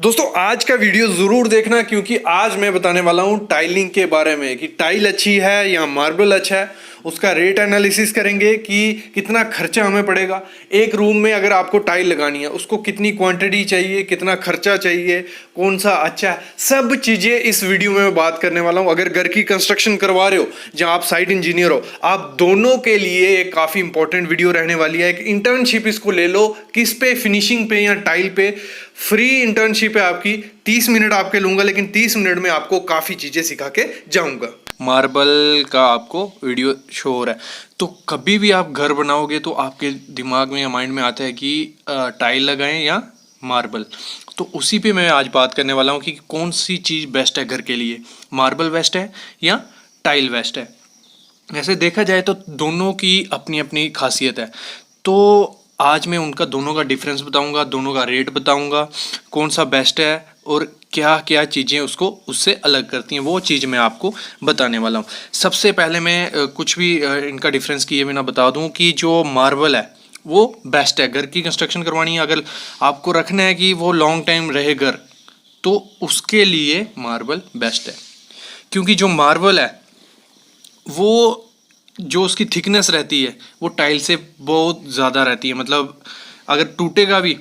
दोस्तों आज का वीडियो ज़रूर देखना क्योंकि आज मैं बताने वाला हूँ टाइलिंग के बारे में कि टाइल अच्छी है या मार्बल अच्छा है। उसका रेट एनालिसिस करेंगे कि कितना खर्चा हमें पड़ेगा। एक रूम में अगर आपको टाइल लगानी है उसको कितनी क्वांटिटी चाहिए, कितना खर्चा चाहिए, कौन सा अच्छा है, सब चीज़ें इस वीडियो में मैं बात करने वाला हूँ। अगर घर की कंस्ट्रक्शन करवा रहे हो, जहाँ आप साइट इंजीनियर हो, आप दोनों के लिए एक काफ़ी इंपॉर्टेंट वीडियो रहने वाली है। एक इंटर्नशिप इसको ले लो, किस पे, फिनिशिंग पे या टाइल पे। फ्री इंटर्नशिप है आपकी, 30 मिनट आपके लूंगा, लेकिन 30 मिनट में आपको काफ़ी चीज़ें सिखा के जाऊंगा। मार्बल का आपको वीडियो शो हो रहा है, तो कभी भी आप घर बनाओगे तो आपके दिमाग में या माइंड में आता है कि टाइल लगाएं या मार्बल। तो उसी पे मैं आज बात करने वाला हूँ कि कौन सी चीज़ बेस्ट है घर के लिए, मार्बल बेस्ट है या टाइल बेस्ट है। वैसे देखा जाए तो दोनों की अपनी अपनी खासियत है, तो आज मैं उनका दोनों का डिफरेंस बताऊंगा, दोनों का रेट बताऊंगा, कौन सा बेस्ट है और क्या क्या चीज़ें उसको उससे अलग करती हैं, वो चीज़ मैं आपको बताने वाला हूँ। सबसे पहले मैं कुछ भी इनका डिफरेंस किए बिना बता दूँ कि जो मार्बल है वो बेस्ट है। घर की कंस्ट्रक्शन करवानी है, अगर आपको रखना है कि वो लॉन्ग टाइम रहे घर, तो उसके लिए मार्बल बेस्ट है। क्योंकि जो मार्बल है वो जो उसकी थिकनेस रहती है वो टाइल से बहुत ज़्यादा रहती है। मतलब अगर टूटेगा भी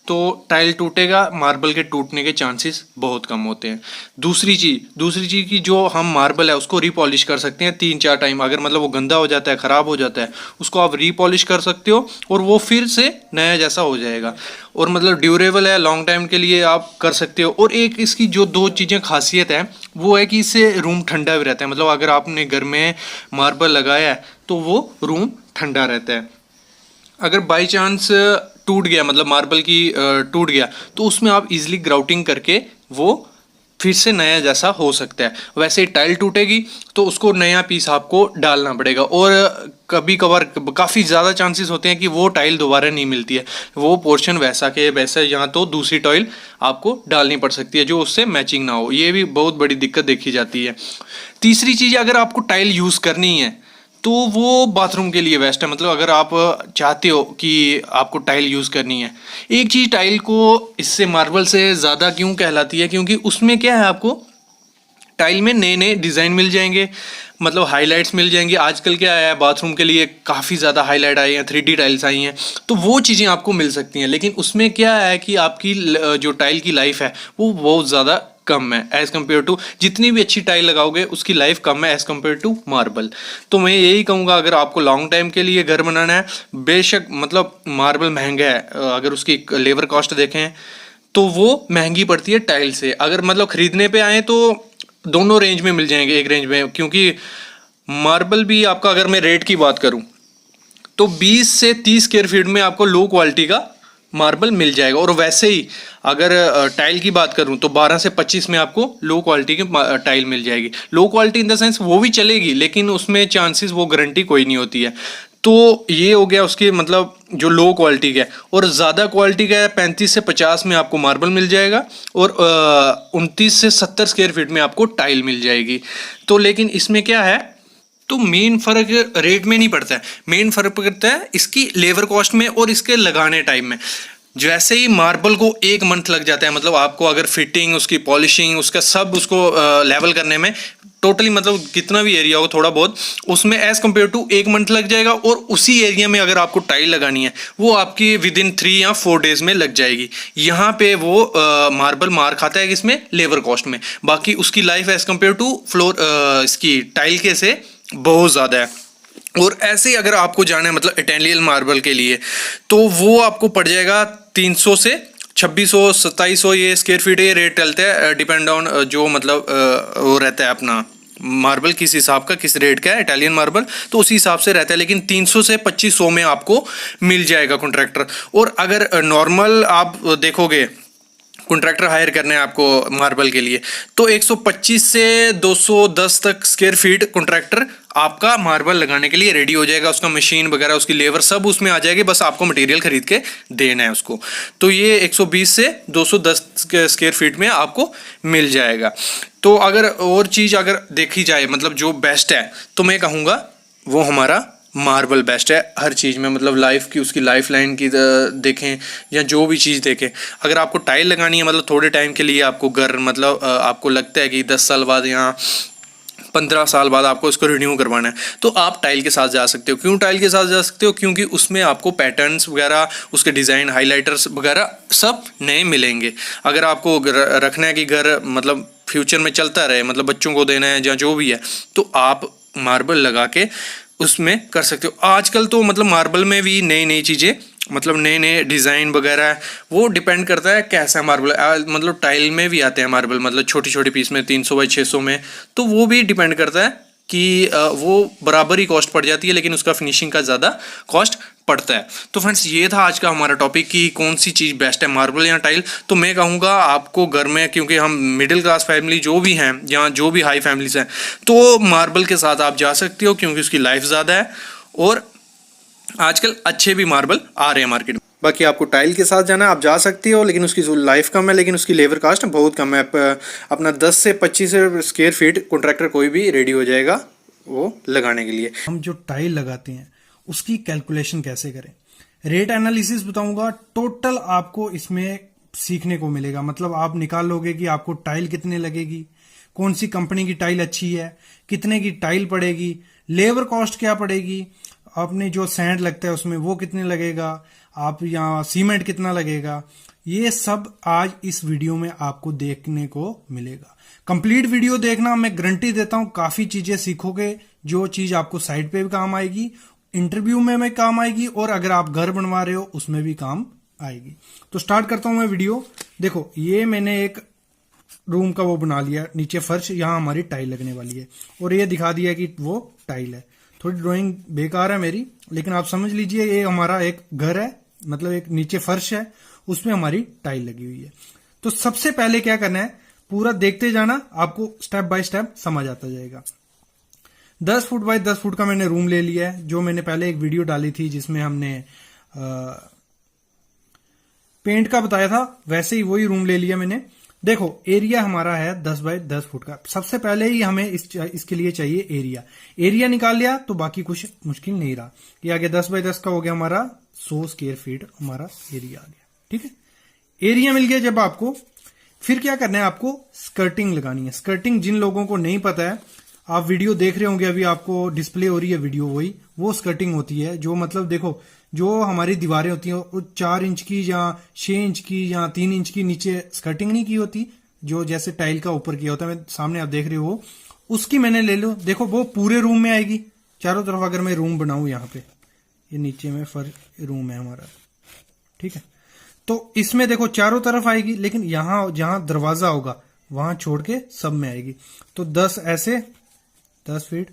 तो टाइल टूटेगा, मार्बल के टूटने के चांसेस बहुत कम होते हैं। दूसरी चीज़ की जो हम मार्बल है उसको रीपॉलिश कर सकते हैं 3-4 टाइम। अगर मतलब वो गंदा हो जाता है, ख़राब हो जाता है, उसको आप रीपॉलिश कर सकते हो और वो फिर से नया जैसा हो जाएगा। और मतलब ड्यूरेबल है, लॉन्ग टाइम के लिए आप कर सकते हो। और एक इसकी जो दो चीज़ें खासियत है वो है कि इससे रूम ठंडा भी रहता है। मतलब अगर आपने घर में मार्बल लगाया है तो वो रूम ठंडा रहता है। अगर बाई चांस टूट गया, मतलब मार्बल की टूट गया, तो उसमें आप इजीली ग्राउटिंग करके वो फिर से नया जैसा हो सकता है। वैसे ही टाइल टूटेगी तो उसको नया पीस आपको डालना पड़ेगा, और कभी कभार काफ़ी ज़्यादा चांसेस होते हैं कि वो टाइल दोबारा नहीं मिलती है। वो पोर्शन वैसा के वैसा, यहाँ तो दूसरी टाइल आपको डालनी पड़ सकती है जो उससे मैचिंग ना हो। ये भी बहुत बड़ी दिक्कत देखी जाती है। तीसरी चीज़, अगर आपको टाइल यूज़ करनी है तो वो बाथरूम के लिए बेस्ट है। मतलब अगर आप चाहते हो कि आपको टाइल यूज़ करनी है, एक चीज़ टाइल को इससे मार्बल से ज़्यादा क्यों कहलाती है, क्योंकि उसमें क्या है, आपको टाइल में नए नए डिज़ाइन मिल जाएंगे, मतलब हाइलाइट्स मिल जाएंगी। आजकल क्या आया है, बाथरूम के लिए काफ़ी ज़्यादा हाईलाइट आई हैं, 3D टाइल्स आई हैं, तो वो चीज़ें आपको मिल सकती हैं। लेकिन उसमें क्या है कि आपकी जो टाइल की लाइफ है वो बहुत ज़्यादा कम है एज़ कम्पेयर टू, जितनी भी अच्छी टाइल लगाओगे उसकी लाइफ कम है एज़ कम्पेयर टू मार्बल। तो मैं यही कहूँगा, अगर आपको लॉन्ग टाइम के लिए घर बनाना है, बेशक मतलब मार्बल महंगा है, अगर उसकी लेबर कॉस्ट देखें तो वो महंगी पड़ती है टाइल से। अगर मतलब ख़रीदने पे आए तो दोनों रेंज में मिल जाएंगे, एक रेंज में। क्योंकि मार्बल भी आपका, अगर मैं रेट की बात करूं तो 20 से 30 स्क्वायर फीट में आपको लो क्वालिटी का मार्बल मिल जाएगा। और वैसे ही अगर टाइल की बात करूं तो 12 से 25 में आपको लो क्वालिटी की टाइल मिल जाएगी। Low quality in the sense वो भी चलेगी, लेकिन उसमें चांसेस, वो गारंटी कोई नहीं होती है। तो ये हो गया उसके मतलब जो लो क्वालिटी का है। और ज़्यादा क्वालिटी का है 35 से 50 में आपको मार्बल मिल जाएगा, और 29 से 70 स्क्वायर फीट में आपको टाइल मिल जाएगी। तो लेकिन इसमें क्या है, तो मेन फर्क रेट में नहीं पड़ता है, मेन फर्क पड़ता है इसकी लेबर कॉस्ट में और इसके लगाने टाइम में। जैसे ही मार्बल को 1 मंथ लग जाता है, मतलब आपको अगर फिटिंग, उसकी पॉलिशिंग, उसका सब, उसको लेवल करने में टोटली, मतलब कितना भी एरिया हो थोड़ा बहुत, उसमें एज कम्पेयर टू 1 मंथ लग जाएगा। और उसी एरिया में अगर आपको टाइल लगानी है वो आपकी विद इन 3 या 4 डेज में लग जाएगी। यहाँ पे वो मार्बल मार खाता है इसमें लेबर कॉस्ट में, बाकी उसकी life as compare to floor इसकी टाइल के से बहुत ज़्यादा है। और ऐसे ही अगर आपको जाना है मतलब इटालियन मार्बल के लिए, तो वो आपको पड़ जाएगा 300 से 2600-2700 ये स्क्वायर फीट, ये रेट चलता है डिपेंड ऑन जो मतलब वो रहता है अपना मार्बल किस हिसाब का, किस रेट का है इटालियन मार्बल, तो उसी हिसाब से रहता है। लेकिन 300 से 2500 में आपको मिल जाएगा कॉन्ट्रैक्टर। और अगर नॉर्मल आप देखोगे कॉन्ट्रैक्टर हायर करने हैं आपको मार्बल के लिए, तो 125 से 210 तक स्क्वायर फीट कॉन्ट्रैक्टर आपका मार्बल लगाने के लिए रेडी हो जाएगा। उसका मशीन वगैरह, उसकी लेबर सब उसमें आ जाएगी, बस आपको मटेरियल खरीद के देना है उसको। तो ये 120 से 210 स्क्वायर फीट में आपको मिल जाएगा। तो अगर और चीज़ अगर देखी जाए, मतलब जो बेस्ट है, तो मैं कहूँगा वो हमारा मार्बल बेस्ट है हर चीज़ में, मतलब लाइफ की उसकी लाइफ लाइन की देखें या जो भी चीज़ देखें। अगर आपको टाइल लगानी है मतलब थोड़े टाइम के लिए, आपको घर मतलब आपको लगता है कि 10 साल बाद या 15 साल बाद आपको इसको रिन्यू करवाना है, तो आप टाइल के साथ जा सकते हो। क्यों टाइल के साथ जा सकते हो? क्योंकि उसमें आपको पैटर्न्स वगैरह, उसके डिज़ाइन, हाइलाइटर्स वगैरह सब नए मिलेंगे। अगर आपको रखना है कि घर मतलब फ्यूचर में चलता रहे, मतलब बच्चों को देना है या जो भी है, तो आप मार्बल लगा के उसमें कर सकते हो। आजकल तो मतलब मार्बल में भी नई नई चीज़ें, मतलब नए नए डिज़ाइन वगैरह, वो डिपेंड करता है कैसा मार्बल। मतलब टाइल में भी आते हैं मार्बल, मतलब छोटी छोटी पीस में 300 बाई 600 में, तो वो भी डिपेंड करता है कि वो बराबर ही कॉस्ट पड़ जाती है, लेकिन उसका फिनिशिंग का ज़्यादा कॉस्ट पड़ता है। तो फ्रेंड्स ये था आज का हमारा टॉपिक कि कौन सी चीज़ बेस्ट है, मार्बल या टाइल। तो मैं कहूँगा आपको घर में, क्योंकि हम मिडिल क्लास फैमिली जो भी हैं या जो भी हाई फैमिलीज हैं, तो मार्बल के साथ आप जा सकते हो क्योंकि उसकी लाइफ ज़्यादा है और आजकल अच्छे भी मार्बल आ रहे हैं मार्केट में। बाकी आपको टाइल के साथ जाना आप जा सकती हो, लेकिन उसकी लाइफ कम है, लेकिन उसकी लेबर कास्ट बहुत कम है। अपना 10 से 25 स्क्वायर फीट कॉन्ट्रैक्टर कोई भी रेडी हो जाएगा वो लगाने के लिए। हम जो टाइल लगाते हैं उसकी कैलकुलेशन कैसे करें, रेट एनालिसिस बताऊंगा। टोटल आपको इसमें सीखने को मिलेगा, मतलब आप निकाल लोगे कि आपको टाइल कितने लगेगी, कौन सी कंपनी की टाइल अच्छी है, कितने की टाइल पड़ेगी, लेबर कॉस्ट क्या पड़ेगी, आपने जो सैंड लगता है उसमें वो कितने लगेगा, आप यहाँ सीमेंट कितना लगेगा, ये सब आज इस वीडियो में आपको देखने को मिलेगा। कंप्लीट वीडियो देखना, मैं गारंटी देता हूं काफी चीजें सीखोगे, जो चीज आपको साइड पे भी काम आएगी, इंटरव्यू में काम आएगी, और अगर आप घर बनवा रहे हो उसमें भी काम आएगी। तो स्टार्ट करता हूं मैं वीडियो। देखो ये मैंने एक रूम का वो बना लिया, नीचे फर्श, यहां हमारी टाइल लगने वाली है, और ये दिखा दिया कि वो टाइल है। थोड़ी ड्राइंग बेकार है मेरी, लेकिन आप समझ लीजिए ये हमारा एक घर है, मतलब एक नीचे फर्श है, उसमें हमारी टाइल लगी हुई है। तो सबसे पहले क्या करना है, पूरा देखते जाना, आपको स्टेप बाय स्टेप समझ आता जाएगा। 10 फुट बाय 10 फुट का मैंने रूम ले लिया है, जो मैंने पहले एक वीडियो डाली थी जिसमें हमने पेंट का बताया था, वैसे ही वही रूम ले लिया मैंने। देखो एरिया हमारा है 10 बाय 10 फुट का। सबसे पहले ही हमें इसके लिए चाहिए एरिया। एरिया निकाल लिया तो बाकी कुछ मुश्किल नहीं रहा, कि आगे 10 बाय 10 का हो गया हमारा 100 स्क्वायर फीट हमारा एरिया आ गया। ठीक है, एरिया मिल गया जब आपको, फिर क्या करना है, आपको स्कर्टिंग लगानी है। स्कर्टिंग जिन लोगों को नहीं पता है, आप वीडियो देख रहे होंगे, अभी आपको डिस्प्ले हो रही है वीडियो, वही वो स्कर्टिंग होती है। जो मतलब देखो, जो हमारी दीवारें होती हैं वो 4 इंच की या 6 इंच की या 3 इंच की नीचे स्कर्टिंग नहीं की होती, जो जैसे टाइल का ऊपर किया होता है, सामने आप देख रहे हो, उसकी मैंने ले लो। देखो वो पूरे रूम में आएगी चारों तरफ। अगर मैं रूम बनाऊं, यहाँ पे ये नीचे में रूम है हमारा, ठीक है, तो इसमें देखो चारों तरफ आएगी, लेकिन यहां जहां दरवाजा होगा वहां छोड़ के सब में आएगी। तो 10 ऐसे 10 feet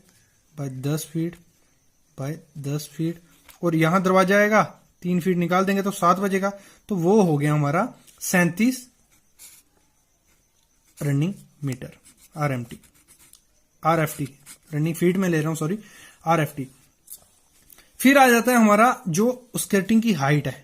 by 10 feet by 10 feet, और यहां दरवाजा आएगा, 3 फीट निकाल देंगे तो 7 बजेगा। तो वो हो गया हमारा 37 running meter, RFT running feet में ले रहा हूं, सॉरी, RFT। फिर आ जाता है हमारा जो स्कर्टिंग की हाइट है,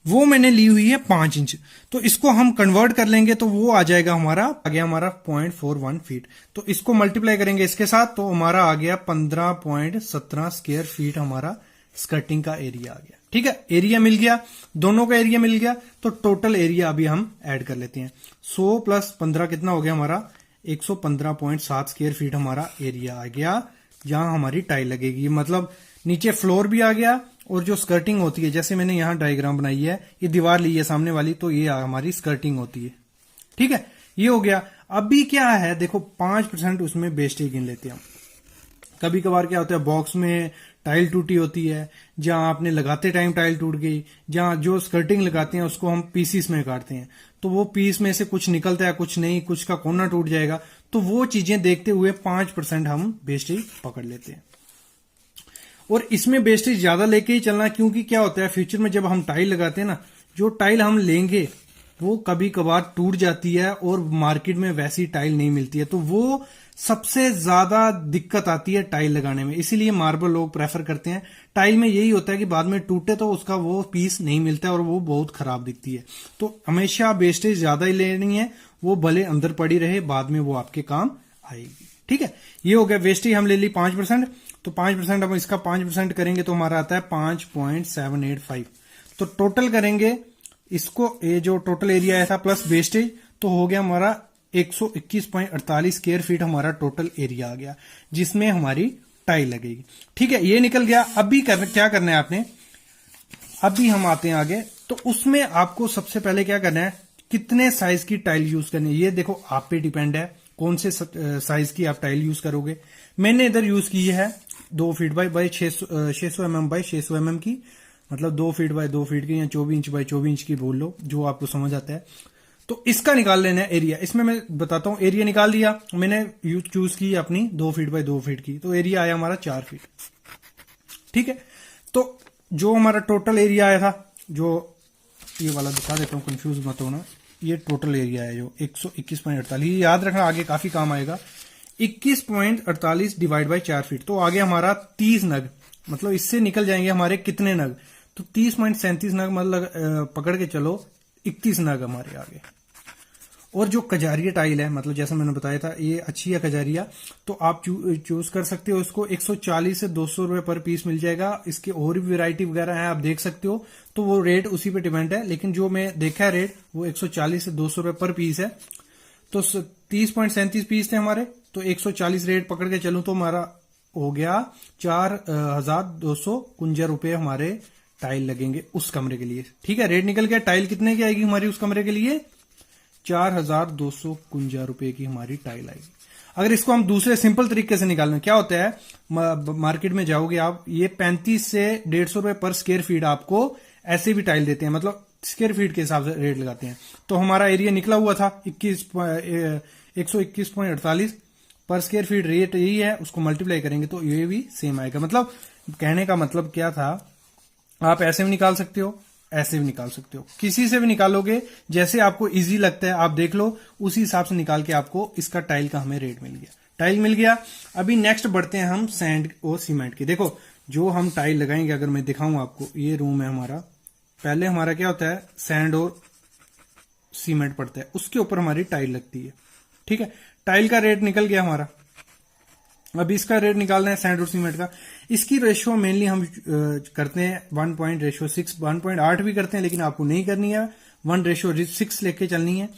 वो मैंने ली हुई है 5 इंच। तो इसको हम कन्वर्ट कर लेंगे तो वो आ जाएगा हमारा, आ गया हमारा 0.41 फीट। तो इसको मल्टीप्लाई करेंगे इसके साथ, तो हमारा आ गया 15.17 स्क्वायर फीट हमारा स्कर्टिंग का एरिया आ गया। ठीक है, एरिया मिल गया, दोनों का एरिया मिल गया। तो टोटल एरिया अभी हम ऐड कर लेते हैं। 100 प्लस 15 कितना हो गया हमारा, 115.7 स्क्वायर फीट हमारा एरिया आ गया, जहां हमारी टाइल लगेगी। मतलब नीचे फ्लोर भी आ गया, और जो स्कर्टिंग होती है, जैसे मैंने यहां डायग्राम बनाई है, ये दीवार ली है सामने वाली, तो ये हमारी स्कर्टिंग होती है। ठीक है, ये हो गया। अभी क्या है, देखो 5% उसमें वेस्टेज गिन लेते हैं हम। कभी कभार क्या होता है, बॉक्स में टाइल टूटी होती है, जहां आपने लगाते टाइम टाइल टूट गई, जहां जो स्कर्टिंग लगाते हैं उसको हम पीसीस में काटते हैं, तो वो पीस में से कुछ निकलता है, कुछ नहीं, कुछ का कोना टूट जाएगा। तो वो चीजें देखते हुए 5% हम वेस्टेज पकड़ लेते हैं। और इसमें वेस्टेज ज्यादा लेके ही चलना, क्योंकि क्या होता है, फ्यूचर में जब हम टाइल लगाते हैं ना, जो टाइल हम लेंगे वो कभी कभार टूट जाती है और मार्केट में वैसी टाइल नहीं मिलती है, तो वो सबसे ज्यादा दिक्कत आती है टाइल लगाने में। इसीलिए मार्बल लोग प्रेफर करते हैं। टाइल में यही होता है कि बाद में टूटे तो उसका वो पीस नहीं मिलता है और वो बहुत खराब दिखती है। तो हमेशा वेस्टेज ज्यादा ही लेनी है, वो भले अंदर पड़ी रहे, बाद में वो आपके काम आएगी। ठीक है, ये हो गया। वेस्टेज हम ले ली 5%, तो 5% हम इसका 5% करेंगे तो हमारा आता है 5.785। तो टोटल करेंगे इसको, ये जो टोटल एरिया आया था प्लस वेस्टेज, तो हो गया हमारा 121.48 स्क्वायर फीट हमारा टोटल एरिया आ गया, जिसमें हमारी टाइल लगेगी। ठीक है, ये निकल गया। अभी क्या करना है आपने, अभी हम आते हैं आगे। तो उसमें आपको सबसे पहले क्या करना है, कितने साइज की टाइल यूज करनी है, ये देखो आप पे डिपेंड है कौन से साइज की आप टाइल यूज करोगे। मैंने इधर यूज की है 2 feet by 600 mm by 600 mm की, मतलब 2 फीट बाय 2 फीट की, या 24 इंच बाय 24 इंच की बोल लो, जो आपको समझ आता है। तो इसका निकाल लेना है एरिया। इसमें मैं बताता हूं, एरिया निकाल दिया मैंने, चूज की अपनी 2 फीट बाय 2 फीट की, तो एरिया आया हमारा 4 फीट। ठीक है, तो जो हमारा टोटल एरिया आया था, जो ये वाला दिखा देता हूं, कंफ्यूज मत होना, ये टोटल एरिया है जो 121.48, ये याद रखना आगे काफी काम आएगा। 21.48 डिवाइड बाय 4 फीट, तो आगे हमारा 30 नग, मतलब इससे निकल जाएंगे हमारे कितने नग, तो 30.37 नग, मतलब पकड़ के चलो 31 नग हमारे आगे। और जो कजारिया टाइल है, मतलब जैसा मैंने बताया था ये अच्छी है कजारिया, तो आप चूज कर सकते हो इसको। 140 से 200 रुपए पर पीस मिल जाएगा। इसके और भी वैरायटी वगैरह है, आप देख सकते हो, तो वो रेट उसी पे डिपेंड है, लेकिन जो मैं देखा है रेट वो 140 से 200 रुपए पर पीस है। तो 30.37 पीस थे हमारे, तो 140 रेट पकड़ के चलूं तो हमारा हो गया 4,251 रुपए हमारे टाइल लगेंगे उस कमरे के लिए। ठीक है, रेट निकल गया। टाइल कितने की आएगी हमारी उस कमरे के लिए, 4,251 रुपए की हमारी टाइल आएगी। अगर इसको हम दूसरे सिंपल तरीके से निकालना, क्या होता है, मार्केट में जाओगे आप, ये 35 से 150 रुपए पर स्क्वायर फीट आपको ऐसे भी टाइल देते हैं, मतलब स्क्वायर फीट के हिसाब से रेट लगाते हैं। तो हमारा एरिया निकला हुआ था 121.48 पर स्क्वायर फीट, रेट यही है, उसको मल्टीप्लाई करेंगे तो ये भी सेम आएगा। मतलब कहने का मतलब क्या था, आप ऐसे भी निकाल सकते हो, ऐसे भी निकाल सकते हो, किसी से भी निकालोगे, जैसे आपको इजी लगता है आप देख लो, उसी हिसाब से निकाल के आपको इसका टाइल का हमें रेट मिल गया। टाइल मिल गया। अभी नेक्स्ट बढ़ते हैं हम सैंड और सीमेंट की। देखो जो हम टाइल लगाएंगे, अगर मैं दिखाऊं आपको, ये रूम है हमारा, पहले हमारा क्या होता है, सैंड और सीमेंट पड़ता है, उसके ऊपर हमारी टाइल लगती है। ठीक है, टाइल का रेट निकल गया हमारा। अभी इसका रेट निकालना है सैंड और सीमेंट का। इसकी रेशियो मेनली हम करते हैं 1.6, 1.8 भी करते हैं, लेकिन आपको नहीं करनी है, 1:6 लेके चलनी है।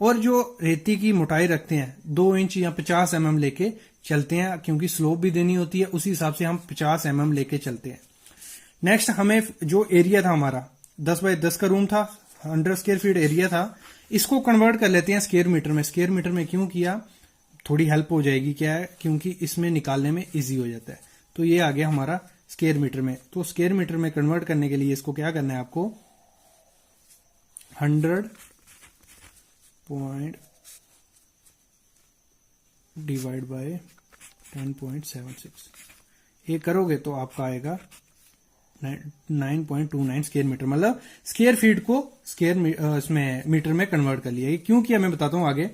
और जो रेती की मोटाई रखते हैं 2 इंच या 50 mm लेके चलते हैं, क्योंकि स्लोप भी देनी होती है, उसी हिसाब से हम 50 mm लेके चलते हैं। नेक्स्ट हमें जो एरिया था हमारा 10 बाय 10 का रूम था, 100 स्क्वायर फीट एरिया था, इसको कन्वर्ट कर लेते हैं स्क्वायर मीटर में। स्क्वायर मीटर में क्यों किया, थोड़ी हेल्प हो जाएगी, क्या है, क्योंकि इसमें निकालने में इजी हो जाता है। तो ये आ गया हमारा स्क्वायर मीटर में। तो स्क्वायर मीटर में कन्वर्ट करने के लिए इसको क्या करना है आपको, 100 पॉइंट डिवाइड बाय 10.76, ये करोगे तो आपका आएगा 9.29 स्क्वायर मीटर, मतलब स्क्वायर फीट को स्क्वायर इसमें मीटर में कन्वर्ट कर लिया। ये क्यों किया मैं बताता हूं आगे।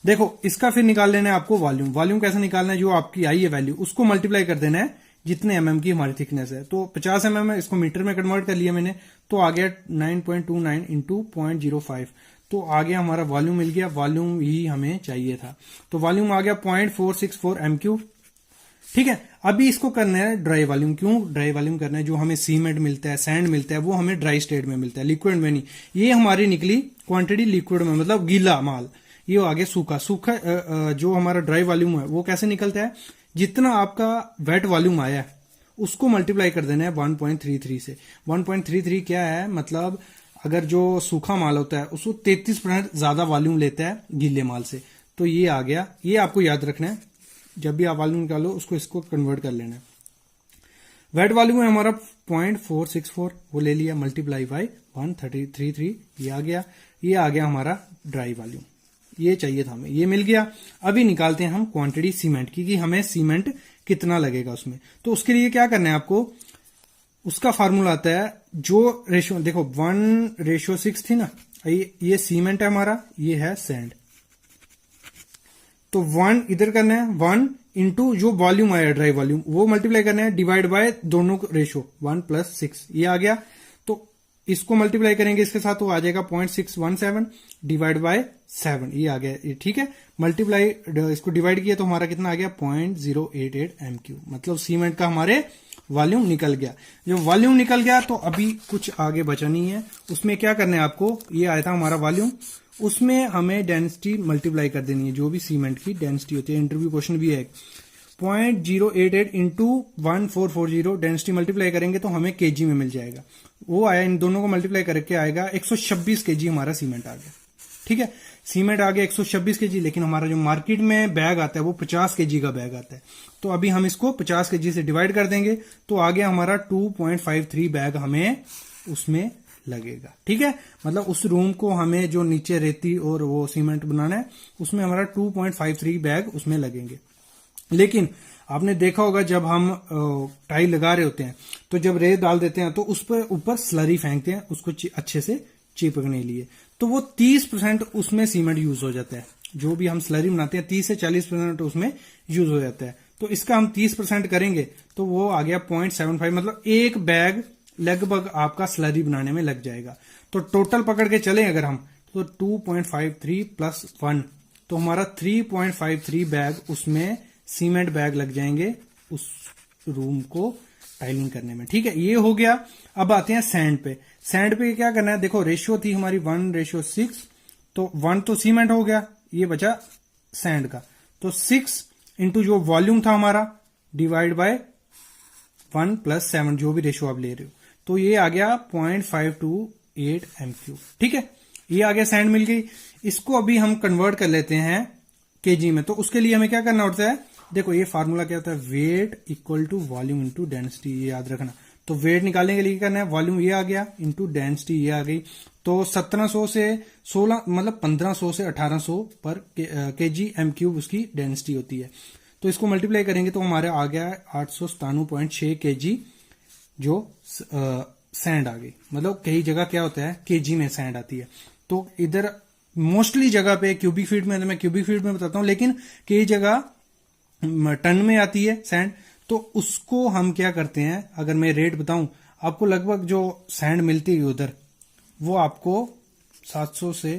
देखो इसका फिर निकाल लेना है आपको वॉल्यूम। वॉल्यूम कैसे निकालना है, जो आपकी आई है वैल्यू, उसको मल्टीप्लाई कर देना है जितने mm की हमारी थिकनेस है। तो 50 mm है, इसको मीटर में कन्वर्ट कर लिया मैंने, तो आ गया 9.29 इंटू 0.05, तो आ गया हमारा वॉल्यूम मिल गया। वॉल्यूम ही हमें चाहिए था, तो वॉल्यूम आ गया 0.464 m3। ठीक है, अभी इसको करना है ड्राई वॉल्यूम। क्यों ड्राई वॉल्यूम करना है, जो हमें सीमेंट मिलता है, सैंड मिलता है, वो हमें ड्राई स्टेट में मिलता है, लिक्विड में नहीं। ये हमारी निकली क्वांटिटी लिक्विड में, मतलब गीला माल। ये आगे सूखा जो हमारा ड्राई वॉल्यूम है वो कैसे निकलता है, जितना आपका वेट वॉल्यूम आया है उसको मल्टीप्लाई कर देना है 1.33 से। 1.33 क्या है, मतलब अगर जो सूखा माल होता है उसको 33% ज्यादा वॉल्यूम लेता है गीले माल से। तो ये आ गया, ये आपको याद रखना है, जब भी आप वॉल्यूम निकालो उसको इसको कन्वर्ट कर लेना है। वेट वॉल्यूम है हमारा 0.464, वो ले लिया, मल्टीप्लाई बाई 133, ये आ गया हमारा ड्राई वॉल्यूम। ये चाहिए था हमें, ये मिल गया। अभी निकालते हैं हम क्वांटिटी सीमेंट की, कि हमें सीमेंट कितना लगेगा उसमें। तो उसके लिए क्या करना है आपको, उसका फार्मूला आता है, जो रेशियो देखो 1:6 थी ना, ये सीमेंट है हमारा, ये है सैंड, तो 1 इधर करना है, 1 इंटू जो वॉल्यूम आया ड्राई वॉल्यूम, वो मल्टीप्लाई करना है, डिवाइड बाय दोनों रेशियो 1+6, ये आ गया। तो इसको मल्टीप्लाई करेंगे इसके साथ तो आ जाएगा 0.617 डिवाइड बाय 7, ये आ गया ये, ठीक है। मल्टीप्लाई इसको डिवाइड किया तो हमारा कितना आ गया 0.088 MQ, मतलब सीमेंट का हमारे वॉल्यूम निकल गया। जो वॉल्यूम निकल गया तो अभी कुछ आगे बचा नहीं है, उसमें क्या करना है आपको, ये आया था हमारा वॉल्यूम, उसमें हमें डेंसिटी मल्टीप्लाई कर देनी है, जो भी सीमेंट की डेंसिटी होती है। इंटरव्यू क्वेश्चन भी है 0.088 इंटू 1440, डेंसिटी मल्टीप्लाई करेंगे तो हमें केजी में मिल जाएगा। वो आया, इन दोनों को मल्टीप्लाई करके आएगा 126 केजी हमारा सीमेंट आ गया, ठीक है। सीमेंट आ गया 126 केजी, लेकिन हमारा जो मार्केट में बैग आता है वो 50 केजी का बैग आता है, तो अभी हम इसको 50 केजी से डिवाइड कर देंगे तो आ गया हमारा 2.53 बैग हमें उसमें लगेगा, ठीक है। मतलब उस रूम को हमें जो नीचे रेती और वो सीमेंट बनाना है उसमें हमारा 2.53 बैग उसमें लगेंगे। लेकिन आपने देखा होगा जब हम टाइल लगा रहे होते हैं तो जब रेत डाल देते हैं तो उस पर ऊपर स्लरी फेंकते हैं उसको अच्छे से चिपकने लिए, तो वो 30% उसमें सीमेंट यूज हो जाता है। जो भी हम स्लरी बनाते हैं 30 से 40% उसमें यूज हो जाता है, तो इसका हम 30% करेंगे तो वो आ गया 0.75, मतलब एक बैग लगभग आपका स्लरी बनाने में लग जाएगा। तो टोटल पकड़ के चलें अगर हम तो 2.53 प्लस 1, तो हमारा 3.53 बैग उसमें सीमेंट बैग लग जाएंगे उस रूम को टाइलिंग करने में, ठीक है। ये हो गया। अब आते हैं सैंड पे। सैंड पे क्या करना है, देखो रेशियो थी हमारी 1:6, तो 1 तो सीमेंट हो गया, ये बचा सैंड का, तो 6 इंटू जो वॉल्यूम था हमारा डिवाइड बाय 1 प्लस 7, जो भी रेशियो आप ले रहे हो, तो ये आ गया 0.528 MQ, ठीक है। ये आ गया, सैंड मिल गई। इसको अभी हम कन्वर्ट कर लेते हैं केजी में, तो उसके लिए हमें क्या करना होता है, देखो ये फार्मूला क्या होता है, weight equal to volume into density, ये याद रखना। तो वेट निकालने के लिए क्या करना है, वॉल्यूम ये आ गया इंटू डेंसिटी ये आ गई, तो 1700 से 16 मतलब 1500 से 1800 पर केजी MQ उसकी डेंसिटी होती है। तो इसको मल्टीप्लाई करेंगे तो हमारे आ गया 897.6 केजी जो सैंड आ गई। मतलब कई जगह क्या होता है केजी में सैंड आती है, तो इधर मोस्टली जगह पे क्यूबिक फीट में, मैं क्यूबिक फीट में बताता हूं, लेकिन कई जगह टन में आती है सैंड। तो उसको हम क्या करते हैं, अगर मैं रेट बताऊं आपको, लगभग जो सैंड मिलती है उधर वो आपको 700 से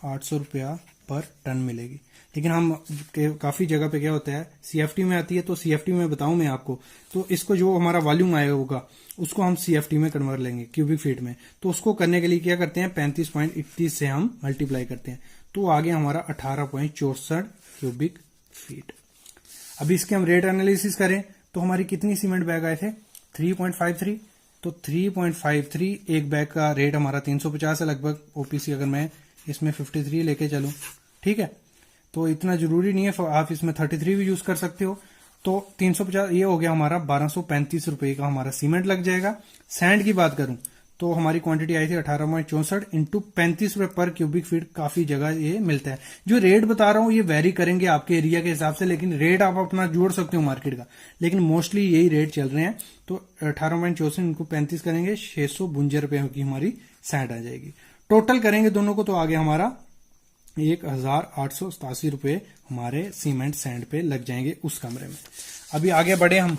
800 रुपया पर टन मिलेगी। लेकिन हम काफी जगह पे क्या होता है CFT में आती है, तो CFT में बताऊं मैं आपको, तो इसको जो हमारा वॉल्यूम आया होगा उसको हम CFT में कन्वर्ट लेंगे क्यूबिक फीट में। तो उसको करने के लिए क्या करते हैं 35.31 से हम मल्टीप्लाई करते हैं, तो आगे हमारा 18.64 क्यूबिक फीट। अभी इसके हम रेट एनालिसिस करें तो हमारी कितनी सीमेंट बैग आए थे 3.53, तो 3.53 एक बैग का रेट हमारा 350 है लगभग। OPC अगर मैं इसमें 53 लेके चलूं, ठीक है, तो इतना जरूरी नहीं है, आप इसमेमें 33 भी यूज कर सकते हो। तो 350 ये हो गया हमारा 1235 रुपए का हमारा सीमेंट लग जाएगा। सैंड की बात करूं तो हमारी क्वांटिटी आई थी 18.64 इंटू 35 रुपए पर क्यूबिक फीट, काफी जगह ये मिलता है। जो रेट बता रहा हूं ये वेरी करेंगे आपके एरिया के हिसाब से, लेकिन रेट आप अपना जोड़ सकते हो मार्केट का, लेकिन मोस्टली यही रेट चल रहे हैं। तो 18.64 इंटू 35 करेंगे 652 रुपए की हमारी सैंड आ जाएगी। टोटल करेंगे दोनों को तो आगे हमारा 1887 रुपए हमारे सीमेंट सैंड पे लग जाएंगे उस कमरे में। अभी आगे बढ़े हम,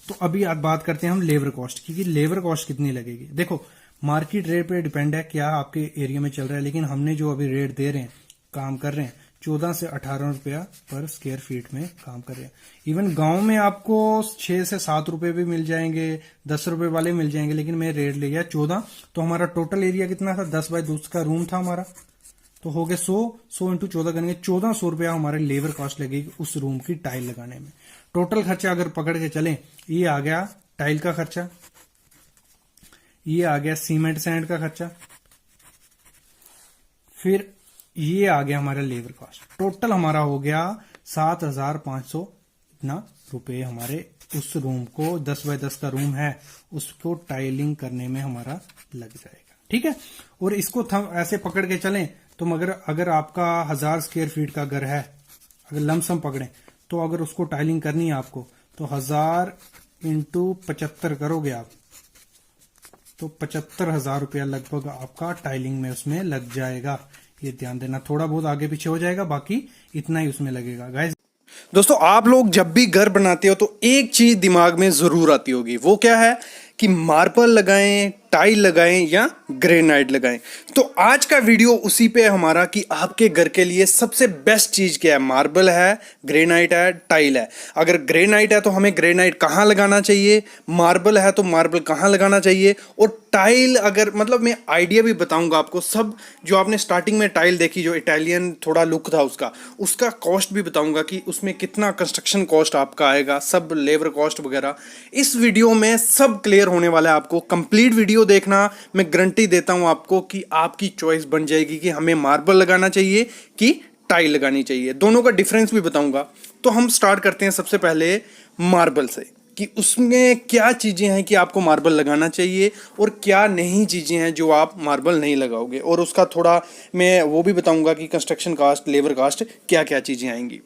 तो अभी आप बात करते हैं हम लेबर कॉस्ट की, कि लेबर कॉस्ट कितनी लगेगी। देखो मार्केट रेट पे डिपेंड है क्या आपके एरिया में चल रहा है, लेकिन हमने जो अभी रेट दे रहे हैं काम कर रहे हैं 14 से 18 रुपया पर स्क्वायर फीट में काम कर रहे हैं। इवन गांव में आपको 6 से 7 रुपए भी मिल जाएंगे, 10 रुपए वाले मिल जाएंगे, लेकिन मैं रेट ले गया 14। तो हमारा टोटल एरिया कितना था 10 बाय 2 का रूम था हमारा, तो हो गया 100 इंटू 14 करेंगे 1400 रुपया हमारे लेबर कॉस्ट लगेगी उस रूम की टाइल लगाने में। टोटल खर्चा अगर पकड़ के चलें, ये आ गया टाइल का खर्चा, ये आ गया सीमेंट सैंड का खर्चा, फिर ये आ गया हमारा लेबर कॉस्ट। टोटल हमारा हो गया 7500 इतना रुपए हमारे उस रूम को 10 बाय 10 का रूम है उसको टाइलिंग करने में हमारा लग जाएगा, ठीक है। और इसको ऐसे पकड़ के चलें तो अगर आपका 1000 स्क्वायर फीट का घर है, अगर लमसम पकड़ें, तो अगर उसको टाइलिंग करनी है आपको तो 1000 इंटू 75 करोगे आप, तो 75,000 रुपया लगभग आपका टाइलिंग में उसमें लग जाएगा। ये ध्यान देना, थोड़ा बहुत आगे पीछे हो जाएगा, बाकी इतना ही उसमें लगेगा गाइस। दोस्तों आप लोग जब भी घर बनाते हो तो एक चीज दिमाग में जरूर आती होगी, वो क्या है कि मार्बल लगाएं, टाइल लगाएं या ग्रेनाइट लगाएं। तो आज का वीडियो उसी पे है हमारा कि आपके घर के लिए सबसे बेस्ट चीज क्या है, मार्बल है, ग्रेनाइट है, टाइल है। अगर ग्रेनाइट है तो हमें ग्रेनाइट कहाँ लगाना चाहिए, मार्बल है तो मार्बल कहाँ लगाना चाहिए, और टाइल अगर मतलब मैं आइडिया भी बताऊंगा आपको। सब जो आपने स्टार्टिंग में टाइल देखी जो इटालियन थोड़ा लुक था उसका कॉस्ट भी बताऊंगा कि उसमें कितना कंस्ट्रक्शन कॉस्ट आपका आएगा, सब लेबर कॉस्ट वगैरह इस वीडियो में सब क्लियर होने वाला है। आपको कंप्लीट वीडियो देखना, मैं गारंटी देता हूं आपको कि आपकी चॉइस बन जाएगी कि हमें मार्बल लगाना चाहिए कि टाइल लगानी चाहिए। दोनों का डिफरेंस भी बताऊंगा। तो हम स्टार्ट करते हैं सबसे पहले मार्बल से कि उसमें क्या चीज़ें हैं कि आपको मार्बल लगाना चाहिए और क्या नहीं चीज़ें हैं जो आप मार्बल नहीं लगाओगे, और उसका थोड़ा मैं वो भी बताऊंगा कि कंस्ट्रक्शन कास्ट, लेबर कास्ट, क्या क्या चीज़ें आएंगी।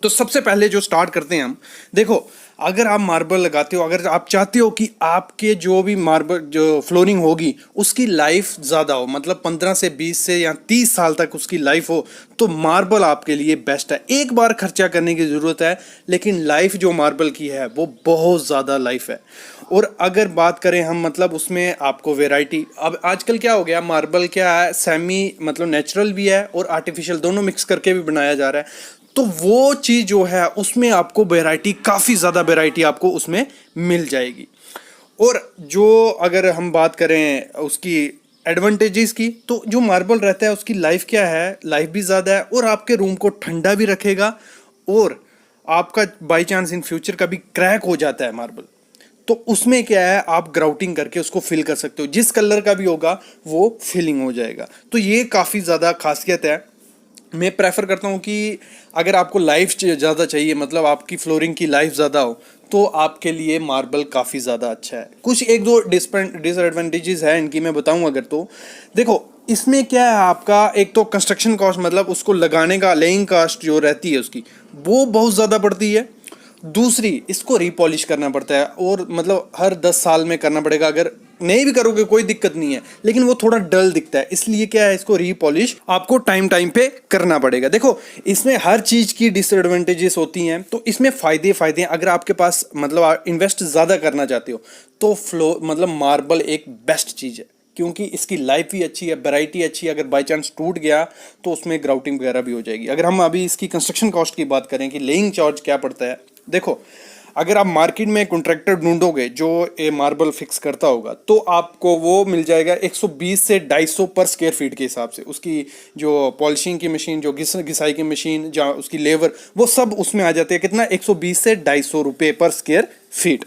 तो सबसे पहले जो स्टार्ट करते हैं हम, देखो अगर आप मार्बल लगाते हो, अगर आप चाहते हो कि आपके जो भी मार्बल जो फ्लोरिंग होगी उसकी लाइफ ज़्यादा हो, मतलब 15 से 20 से या 30 साल तक उसकी लाइफ हो, तो मार्बल आपके लिए बेस्ट है। एक बार खर्चा करने की ज़रूरत है, लेकिन लाइफ जो मार्बल की है वो बहुत ज़्यादा लाइफ है। और अगर बात करें हम मतलब उसमें आपको वैरायटी, अब आजकल क्या हो गया, मार्बल क्या है, सेमी मतलब नेचुरल भी है और आर्टिफिशियल दोनों मिक्स करके भी बनाया जा रहा है। तो वो चीज़ जो है उसमें आपको वैरायटी, काफ़ी ज़्यादा वैरायटी आपको उसमें मिल जाएगी। और जो अगर हम बात करें उसकी एडवांटेजेस की, तो जो मार्बल रहता है उसकी लाइफ क्या है, लाइफ भी ज़्यादा है और आपके रूम को ठंडा भी रखेगा। और आपका बाई चांस इन फ्यूचर कभी क्रैक हो जाता है मार्बल, तो उसमें क्या है, आप ग्राउटिंग करके उसको फिल कर सकते हो, जिस कलर का भी होगा वो फिलिंग हो जाएगा। तो ये काफ़ी ज़्यादा खासियत है। मैं प्रेफर करता हूँ कि अगर आपको लाइफ ज़्यादा चाहिए, मतलब आपकी फ्लोरिंग की लाइफ ज़्यादा हो, तो आपके लिए मार्बल काफ़ी ज़्यादा अच्छा है। कुछ एक दो डिसएडवांटेजेस है इनकी मैं बताऊँ अगर, तो देखो इसमें क्या है, आपका एक तो कंस्ट्रक्शन कॉस्ट, मतलब उसको लगाने का लेइंग कास्ट जो रहती है उसकी, वो बहुत ज़्यादा पड़ती है। दूसरी, इसको रीपॉलिश करना पड़ता है, और मतलब हर 10 साल में करना पड़ेगा। अगर नहीं भी करोगे कोई दिक्कत नहीं है, लेकिन वो थोड़ा डल दिखता है, इसलिए क्या है, इसको रीपॉलिश आपको टाइम टाइम पे करना पड़ेगा। देखो इसमें हर चीज की डिसएडवांटेजेस होती हैं, तो इसमें फायदे फायदे हैं। अगर आपके पास मतलब आप इन्वेस्ट ज्यादा करना चाहते हो, तो फ्लो मतलब मार्बल एक बेस्ट चीज है, क्योंकि इसकी लाइफ भी अच्छी है, वैरायटी अच्छी है। अगर बाई चांस टूट गया तो उसमें ग्राउटिंग वगैरह भी हो जाएगी। अगर हम अभी इसकी कंस्ट्रक्शन कॉस्ट की बात करें कि लेइंग चार्ज क्या पड़ता है, देखो अगर आप मार्केट में कॉन्ट्रैक्टर ढूंढोगे जो ये मार्बल फिक्स करता होगा, तो आपको वो मिल जाएगा 120 से 250 पर स्क्वायर फीट के हिसाब से। उसकी जो पॉलिशिंग की मशीन, जो घिसाई की मशीन, जहाँ उसकी लेबर, वो सब उसमें आ जाते हैं। कितना, 120 से 250 रुपये पर स्क्वायर फीट।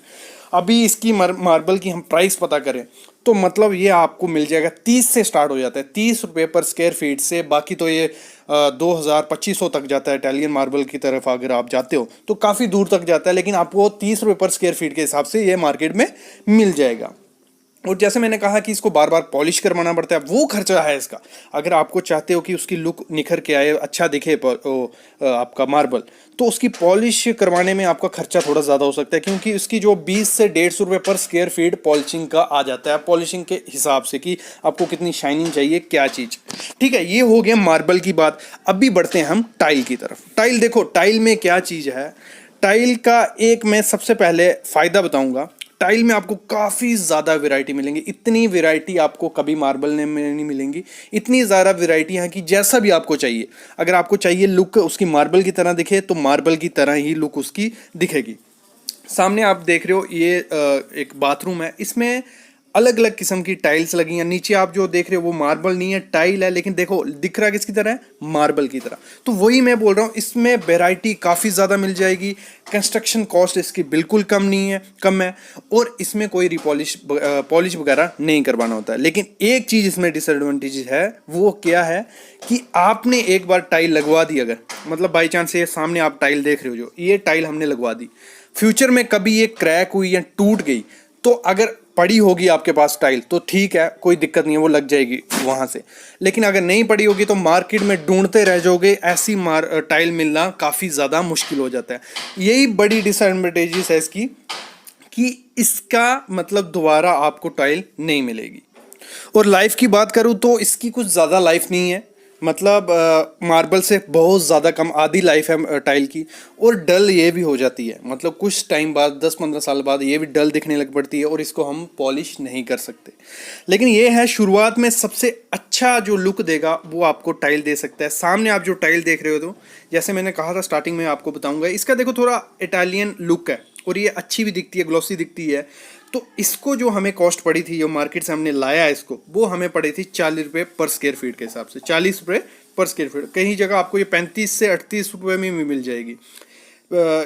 अभी इसकी मार्बल की हम प्राइस पता करें तो मतलब ये आपको मिल जाएगा 30 से स्टार्ट हो जाता है, 30 रुपये पर स्क्वायर फीट से। बाकी तो ये 2000-2500 तक जाता है। इटालियन मार्बल की तरफ अगर आप जाते हो तो काफ़ी दूर तक जाता है, लेकिन आपको 30 रुपये पर स्क्वायर फीट के हिसाब से ये मार्केट में मिल जाएगा। और जैसे मैंने कहा कि इसको बार बार पॉलिश करवाना पड़ता है, वो खर्चा है इसका। अगर आपको चाहते हो कि उसकी लुक निखर के आए, अच्छा दिखे आपका मार्बल, तो उसकी पॉलिश करवाने में आपका खर्चा थोड़ा ज़्यादा हो सकता है, क्योंकि उसकी जो 20 से 150 रुपये पर स्क्वायर फीट पॉलिशिंग का आ जाता है, पॉलिशिंग के हिसाब से कि आपको कितनी शाइनिंग चाहिए, क्या चीज़। ठीक है, ये हो गया मार्बल की बात। अभी बढ़ते हैं हम टाइल की तरफ। टाइल, देखो टाइल में क्या चीज़ है। टाइल का एक मैं सबसे पहले फ़ायदा बताऊँगा। टाइल में आपको काफ़ी ज़्यादा वैरायटी मिलेंगी। इतनी वैरायटी आपको कभी मार्बल में नहीं मिलेंगी। इतनी ज़्यादा वैरायटी है कि जैसा भी आपको चाहिए, अगर आपको चाहिए लुक उसकी मार्बल की तरह दिखे, तो मार्बल की तरह ही लुक उसकी दिखेगी। सामने आप देख रहे हो ये एक बाथरूम है, इसमें अलग अलग किस्म की टाइल्स लगी हैं। नीचे आप जो देख रहे हो वो मार्बल नहीं है, टाइल है, लेकिन देखो दिख रहा है किसकी तरह है, मार्बल की तरह। तो वही मैं बोल रहा हूँ, इसमें वैरायटी काफ़ी ज़्यादा मिल जाएगी। कंस्ट्रक्शन कॉस्ट इसकी बिल्कुल कम है, और इसमें कोई पॉलिश वगैरह नहीं करवाना होता है। लेकिन एक चीज़ इसमें डिसएडवांटेज है, वो क्या है कि आपने एक बार टाइल लगवा दी, अगर मतलब बाई चांस ये सामने आप टाइल देख रहे हो, जो ये टाइल हमने लगवा दी, फ्यूचर में कभी ये क्रैक हुई या टूट गई, तो अगर पड़ी होगी आपके पास टाइल तो ठीक है, कोई दिक्कत नहीं है, वो लग जाएगी वहां से। लेकिन अगर नहीं पड़ी होगी तो मार्केट में ढूंढते रह जाओगे, ऐसी टाइल मिलना काफ़ी ज़्यादा मुश्किल हो जाता है। यही बड़ी डिसएडवांटेजेस है इसकी, कि इसका मतलब दोबारा आपको टाइल नहीं मिलेगी। और लाइफ की बात करूँ तो इसकी कुछ ज़्यादा लाइफ नहीं है। मतलब मार्बल से बहुत ज़्यादा कम, आधी लाइफ है टाइल की। और डल ये भी हो जाती है, मतलब कुछ टाइम बाद 10-15 साल बाद ये भी डल दिखने लग पड़ती है और इसको हम पॉलिश नहीं कर सकते। लेकिन ये है शुरुआत में सबसे अच्छा जो लुक देगा वो आपको टाइल दे सकता है। सामने आप जो टाइल देख रहे हो, तो जैसे मैंने कहा था स्टार्टिंग में आपको बताऊंगा, इसका देखो थोड़ा इटालियन लुक है और ये अच्छी भी दिखती है, ग्लॉसी दिखती है। तो इसको जो हमें कॉस्ट पड़ी थी, जो मार्केट से हमने लाया इसको, वो हमें पड़ी थी 40 रुपये पर स्क्वायर फीट के हिसाब से, 40 रुपये पर स्क्वायर फीट। कहीं जगह आपको ये 35 से 38 रुपये में भी मिल जाएगी।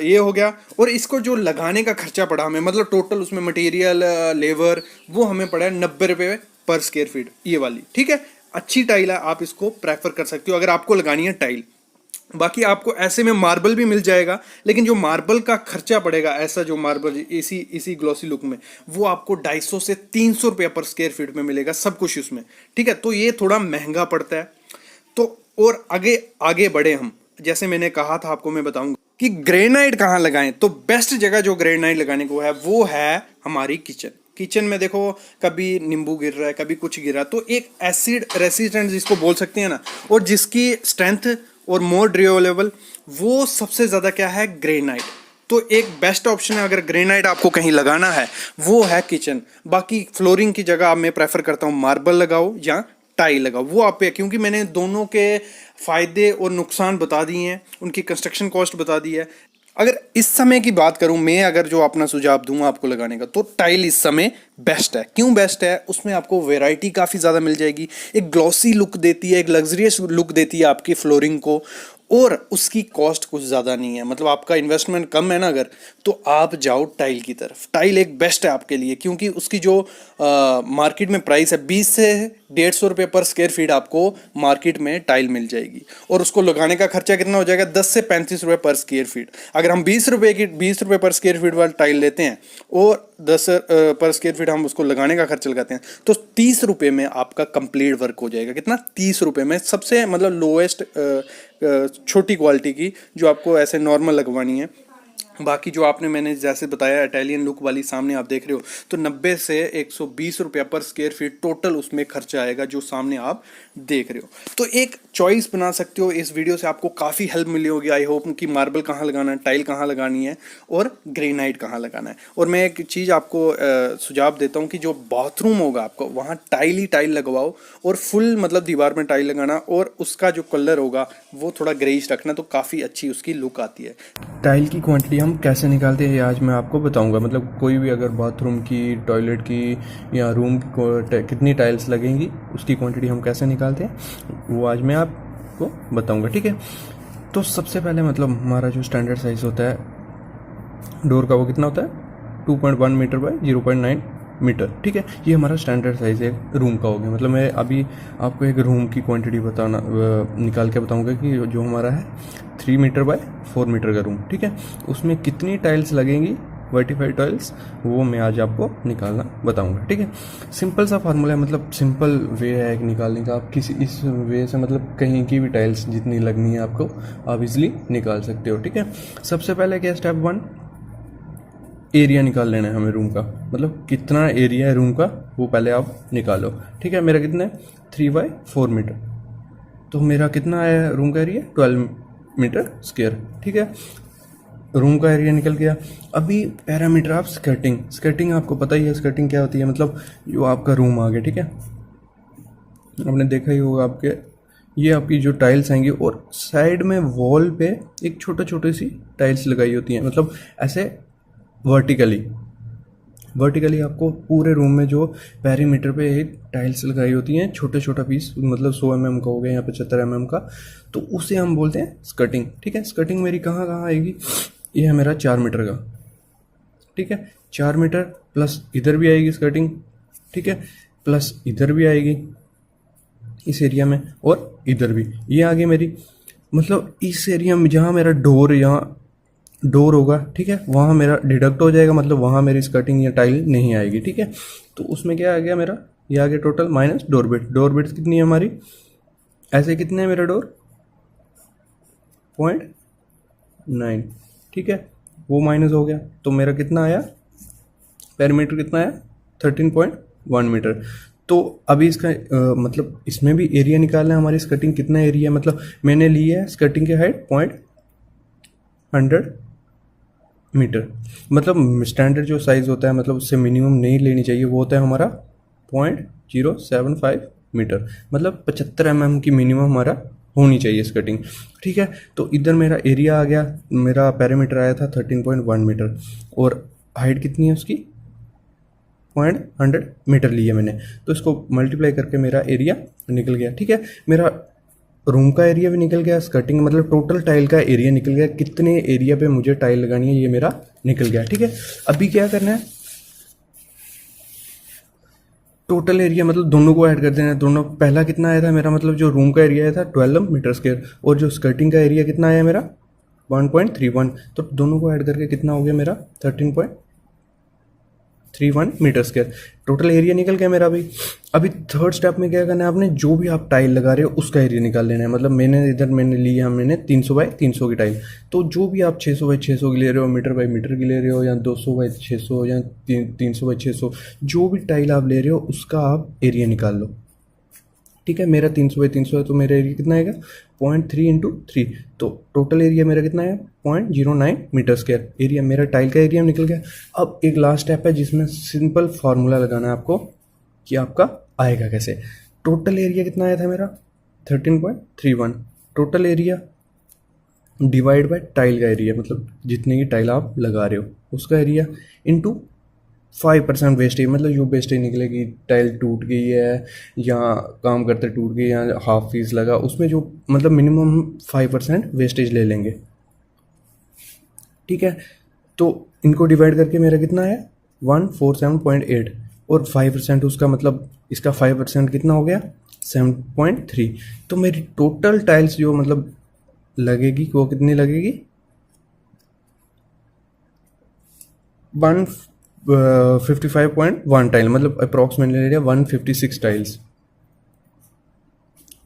ये हो गया। और इसको जो लगाने का खर्चा पड़ा हमें, मतलब टोटल उसमें मटेरियल, लेबर, वो हमें पड़ा है 90 रुपये पर स्क्वायर फीट, ये वाली। ठीक है, अच्छी टाइल है, आप इसको प्रेफर कर सकते हो अगर आपको लगानी है टाइल। बाकी आपको ऐसे में मार्बल भी मिल जाएगा, लेकिन जो मार्बल का खर्चा पड़ेगा, ऐसा जो मार्बल इसी ग्लॉसी लुक में, वो आपको 250 से 300 रुपये पर स्क्वायर फीट में मिलेगा, सब कुछ उसमें। ठीक है, तो ये थोड़ा महंगा पड़ता है। तो और आगे आगे बढ़े हम, जैसे मैंने कहा था आपको, मैं बताऊंगा कि ग्रेनाइट कहाँ लगाएं। तो बेस्ट जगह जो ग्रेनाइट लगाने को है वो है हमारी किचन में। देखो कभी नींबू गिर रहा है, कभी कुछ गिर रहा है, तो एक एसिड रेसिस्टेंट जिसको बोल सकते हैं ना, और जिसकी स्ट्रेंथ और मोर ड्यूरेबल, वो सबसे ज़्यादा क्या है, ग्रेनाइट। तो एक बेस्ट ऑप्शन है अगर ग्रेनाइट आपको कहीं लगाना है, वो है किचन। बाकी फ्लोरिंग की जगह मैं प्रेफर करता हूँ मार्बल लगाओ या टाइल लगाओ, वो आप पे, क्योंकि मैंने दोनों के फ़ायदे और नुकसान बता दिए हैं, उनकी कंस्ट्रक्शन कॉस्ट बता दी है। अगर इस समय की बात करूं मैं, अगर जो अपना सुझाव दूंगा आपको लगाने का, तो टाइल इस समय बेस्ट है। क्यों बेस्ट है? उसमें आपको वैरायटी काफ़ी ज़्यादा मिल जाएगी, एक ग्लॉसी लुक देती है, एक लग्जरियस लुक देती है आपकी फ्लोरिंग को, और उसकी कॉस्ट कुछ ज़्यादा नहीं है। मतलब आपका इन्वेस्टमेंट कम है ना अगर, तो आप जाओ टाइल की तरफ। टाइल एक बेस्ट है आपके लिए, क्योंकि उसकी जो मार्केट में प्राइस है 20 से 150 रुपये पर स्क्वायर फीट आपको मार्केट में टाइल मिल जाएगी। और उसको लगाने का खर्चा कितना हो जाएगा, 10 से 35 रुपये पर स्क्वायर फीट। अगर हम 20 रुपये पर स्क्वायर फीट वाली टाइल लेते हैं और 10 पर स्क्वायर फीट हम उसको लगाने का खर्चा लगाते हैं, तो 30 रुपये में आपका कंप्लीट वर्क हो जाएगा। कितना? 30 रुपये में, सबसे मतलब लोएस्ट छोटी क्वालिटी की, जो आपको ऐसे नॉर्मल लगवानी है। बाकी जो आपने मैंने जैसे बताया इटालियन लुक वाली सामने आप देख रहे हो, तो 90 से 120 रुपया पर स्क्वायर फीट टोटल उसमें खर्चा आएगा, जो सामने आप देख रहे हो। तो एक चॉइस बना सकते हो। इस वीडियो से आपको काफ़ी हेल्प मिली होगी, आई होप, कि मार्बल कहाँ लगाना है, टाइल कहाँ लगानी है और ग्रेनाइट कहाँ लगाना है। और मैं एक चीज़ आपको सुझाव देता हूँ कि जो बाथरूम होगा आपको, वहाँ टाइल ही टाइल लगवाओ, और फुल मतलब दीवार में टाइल लगाना, और उसका जो कलर होगा वो थोड़ा ग्रेइश रखना, तो काफ़ी अच्छी उसकी लुक आती है। टाइल की क्वांटिटी हम कैसे निकालते हैं ये आज मैं आपको बताऊंगा। मतलब कोई भी अगर बाथरूम की, टॉयलेट की या रूम की कितनी टाइल्स लगेंगी, उसकी क्वांटिटी हम कैसे निकालते हैं वो आज मैं आपको बताऊंगा। ठीक है, तो सबसे पहले मतलब हमारा जो स्टैंडर्ड साइज़ होता है डोर का, वो कितना होता है, 2.1 मीटर बाय 0.9 मीटर। ठीक है, ये हमारा स्टैंडर्ड साइज़ है रूम का हो गया। मतलब मैं अभी आपको एक रूम की क्वांटिटी बताना निकाल के बताऊंगा कि जो हमारा है 3 मीटर बाय 4 मीटर का रूम। ठीक है, उसमें कितनी टाइल्स लगेंगी, वर्टिफाइड टाइल्स, वो मैं आज आपको निकालना बताऊंगा। ठीक है, सिंपल सा फार्मूला है, मतलब सिंपल वे है एक निकालने का। आप किसी इस वे से मतलब कहीं की भी टाइल्स जितनी लगनी है आपको, आप इजिली निकाल सकते हो। ठीक है, सबसे पहले क्या, स्टेप 1, एरिया निकाल लेना है हमें रूम का। मतलब कितना एरिया है रूम का, वो पहले आप निकालो। ठीक है, मेरा कितना है, 3/4 मीटर। तो मेरा कितना है रूम का एरिया, 12 मीटर स्क्वायर। ठीक है, रूम का एरिया निकल गया। अभी पैरामीटर ऑफ स्कर्टिंग आपको पता ही है स्कर्टिंग क्या होती है। मतलब जो आपका रूम आ गया, ठीक है, आपने देखा ही होगा, आपके ये आपकी जो टाइल्स आएंगी, और साइड में वॉल पे एक छोटी सी टाइल्स लगाई होती हैं। मतलब ऐसे वर्टिकली आपको पूरे रूम में जो पेरीमीटर पे एक टाइल्स लगाई होती हैं, छोटा पीस, मतलब 100 mm का हो गया या 75 mm का, तो उसे हम बोलते हैं स्कर्टिंग। ठीक है, स्कर्टिंग मेरी कहाँ आएगी, ये है मेरा 4 मीटर का। ठीक है, 4 मीटर प्लस इधर भी आएगी स्कर्टिंग। ठीक है, प्लस इधर भी आएगी इस एरिया में, और इधर भी ये आ गई मेरी। मतलब इस एरिया में जहाँ मेरा डोर होगा, ठीक है, वहाँ मेरा डिडक्ट हो जाएगा, मतलब वहाँ मेरी स्कर्टिंग या टाइल नहीं आएगी। ठीक है, तो उसमें क्या आ गया मेरा, ये आ गया टोटल माइनस डोर बिट्स कितनी है हमारी, ऐसे कितने है मेरा डोर, 0.9। ठीक है, वो माइनस हो गया, तो मेरा कितना आया, पेरीमीटर कितना आया, 13.1 मीटर। तो अभी इसका मतलब इसमें भी एरिया निकालना है हमारी स्कर्टिंग कितना एरिया है। मतलब मैंने ली है स्कर्टिंग की हाइट 100 मीटर। मतलब स्टैंडर्ड जो साइज़ होता है मतलब उससे मिनिमम नहीं लेनी चाहिए, वो होता है हमारा 0.075 मीटर। मतलब 75 की मिनिमम हमारा होनी चाहिए स्कर्टिंग। ठीक है, तो इधर मेरा एरिया आ गया, मेरा पैरामीटर आया था 13.1 मीटर और हाइट कितनी है उसकी 0.100 मीटर लिया मैंने। तो इसको मल्टीप्लाई करके मेरा एरिया निकल गया। ठीक है, मेरा रूम का एरिया भी निकल गया, स्कर्टिंग मतलब टोटल टाइल का एरिया निकल गया, कितने एरिया पे मुझे टाइल लगानी है ये मेरा निकल गया। ठीक है, अभी क्या करना है, टोटल एरिया मतलब दोनों को ऐड कर देना है। दोनों पहला कितना आया था मेरा, मतलब जो रूम का एरिया आया था 12 मीटर स्क्वायर और जो स्कर्टिंग का एरिया कितना आया मेरा 1.31। तो दोनों को ऐड करके कितना हो गया मेरा 13.31 मीटर स्क्वायर। टोटल एरिया निकल गया मेरा। अभी थर्ड स्टेप में क्या करना है, आपने जो भी आप टाइल लगा रहे हो उसका एरिया निकाल लेना है। मतलब मैंने लिया मैंने 300 बाई 300 की टाइल। तो जो भी आप 600 बाई 600 की ले रहे हो, मीटर बाई मीटर की ले रहे हो, या 200 बाई 600 या 300 बाई 600, जो भी टाइल आप ले रहे हो उसका आप एरिया निकाल लो। ठीक है, मेरा 300 बाई 300 है तो मेरा एरिया कितना आएगा 0.3 इंटू 3। तो टोटल एरिया मेरा कितना है 0.09 मीटर स्क्वायर। एरिया मेरा टाइल का एरिया निकल गया। अब एक लास्ट स्टेप है जिसमें सिंपल फार्मूला लगाना है आपको कि आपका आएगा कैसे। टोटल एरिया कितना आया था मेरा 13.31। Total area divide by tile का एरिया, मतलब जितने की टाइल आप लगा रहे हो उसका एरिया, इंटू 5% वेस्टेज। मतलब जो वेस्टेज निकलेगी, टाइल टूट गई है या काम करते टूट गई या हाफ फीस लगा, उसमें जो मतलब मिनिमम 5% वेस्टेज ले लेंगे। ठीक है, तो इनको डिवाइड करके मेरा कितना है 147.8 और 5% उसका मतलब इसका 5% कितना हो गया 7.3। तो मेरी टोटल टाइल्स जो मतलब लगेगी वो कितनी लगेगी 155.1 टाइल, मतलब अप्रॉक्सीमेटली ले लिया 156 टाइल्स।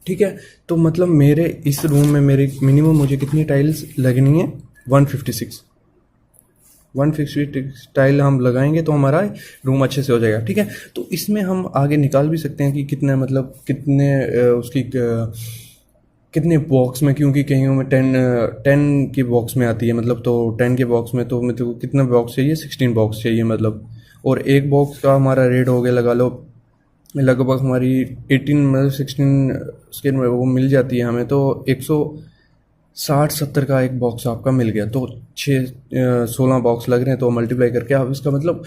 ठीक है, तो मतलब मेरे इस रूम में मेरे मिनिमम मुझे कितनी टाइल्स लगनी है 156 टाइल हम लगाएंगे तो हमारा रूम अच्छे से हो जाएगा। ठीक है, तो इसमें हम आगे निकाल भी सकते हैं कि कितने मतलब कितने उसकी कितने बॉक्स में, क्योंकि कहीं में 10 के बॉक्स में आती है, मतलब तो 10 के बॉक्स में तो मेरे को कितना बॉक्स चाहिए 16 बॉक्स चाहिए मतलब। और एक बॉक्स का हमारा रेट हो गया लगा लो लगभग हमारी 18 मतलब 16 स्क्वायर में वो मिल जाती है हमें, तो 160-70 का एक बॉक्स आपका मिल गया। तो 16 बॉक्स लग रहे हैं तो मल्टीप्लाई करके आप इसका मतलब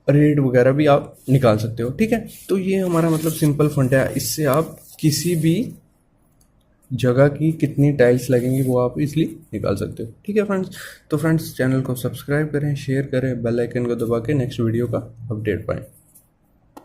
रेट वगैरह भी आप निकाल सकते हो। ठीक है, तो ये हमारा मतलब सिंपल फंड है, इससे आप किसी भी जगह की कितनी टाइल्स लगेंगी वो आप इसलिए निकाल सकते हो। ठीक है फ्रेंड्स, तो फ्रेंड्स चैनल को सब्सक्राइब करें, शेयर करें, बेल आइकन को दबा के नेक्स्ट वीडियो का अपडेट पाएं।